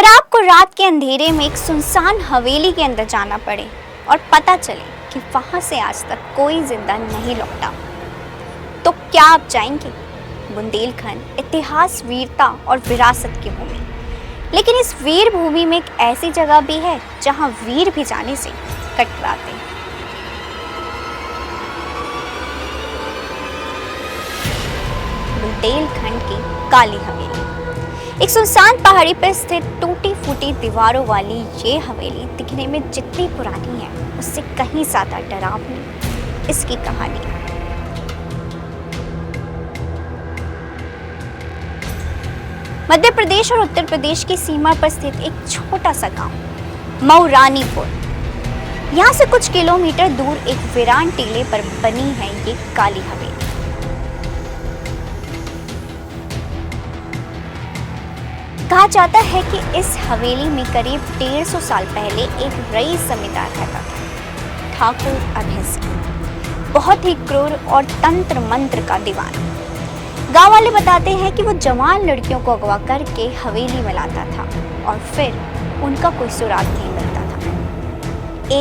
अगर आपको रात के अंधेरे में एक सुनसान हवेली के अंदर जाना पड़े और पता चले कि वहां से आज तक कोई जिंदा नहीं लौटा, तो क्या आप जाएंगे? बुंदेलखंड इतिहास, वीरता और विरासत की भूमि। लेकिन इस वीर भूमि में एक ऐसी जगह भी है जहां वीर भी जाने से कतराते हैं। बुंदेलखंड की काली हवेली। एक सुनसान पहाड़ी पर स्थित टूटी फूटी दीवारों वाली ये हवेली दिखने में जितनी पुरानी है, उससे कहीं ज्यादा डरावनी इसकी कहानी है। मध्य प्रदेश और उत्तर प्रदेश की सीमा पर स्थित एक छोटा सा गांव मऊरानीपुर। यहाँ से कुछ किलोमीटर दूर एक वीरान टीले पर बनी है ये काली हवेली। कहा जाता है कि इस हवेली में करीब 150 साल पहले एक रईस जमींदार रहता था, ठाकुर अभय सिंह। बहुत ही क्रूर और तंत्र मंत्र का दीवाना। गांव वाले बताते हैं कि वो जवान लड़कियों को अगवा करके हवेली में लाता था और फिर उनका कोई सुराग नहीं मिलता था।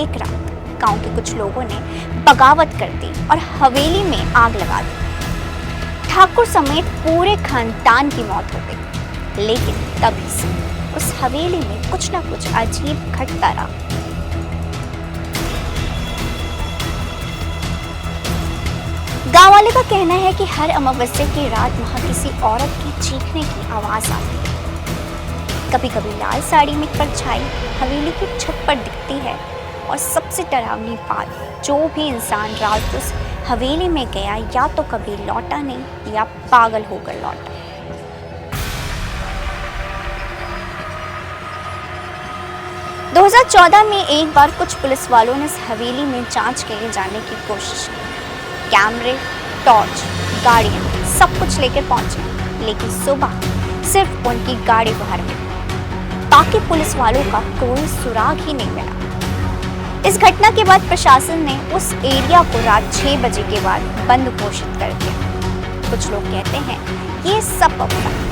एक रात गांव के कुछ लोगों ने बगावत कर दी और हवेली में आग लगा दी। ठाकुर समेत पूरे खानदान की मौत हो गई। लेकिन तभी से उस हवेली में कुछ ना कुछ अजीब घटता रहा। गांव वाले का कहना है कि हर अमावस्या की रात वहां किसी औरत की चीखने की आवाज आती है। कभी कभी लाल साड़ी में परछाई हवेली की छत पर दिखती है। और सबसे डरावनी बात, जो भी इंसान रात उस हवेली में गया या तो कभी लौटा नहीं या पागल होकर लौटा। – 2014 में एक बार कुछ पुलिस वालों ने इस हवेली में जांच के लिए जाने की कोशिश की। कैमरे, टॉर्च, गाड़ियां सब कुछ लेकर पहुंचे, लेकिन सुबह सिर्फ उनकी गाड़ी बाहर मिली। बाकी पुलिस वालों का कोई सुराग ही नहीं मिला। इस घटना के बाद प्रशासन ने उस एरिया को रात 6 बजे के बाद बंद घोषित कर दिया। कुछ लोग कहते हैं ये सब अफवाह,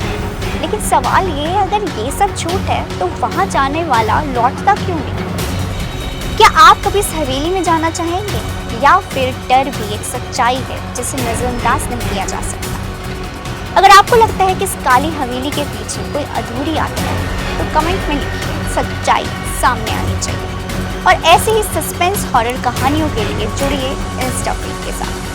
लेकिन सवाल ये है, अगर ये सब झूठ है तो वहां जाने वाला लौटता क्यों नहीं? क्या आप कभी इस हवेली में जाना चाहेंगे, या फिर डर भी एक सच्चाई है जिसे नजरअंदाज नहीं किया जा सकता? अगर आपको लगता है कि इस काली हवेली के पीछे कोई अधूरी यात्रा है तो कमेंट में लिखिए। सच्चाई सामने आनी चाहिए। और ऐसे ही सस्पेंस हॉरर कहानियों के लिए जुड़िए इंस्टा फीड के साथ।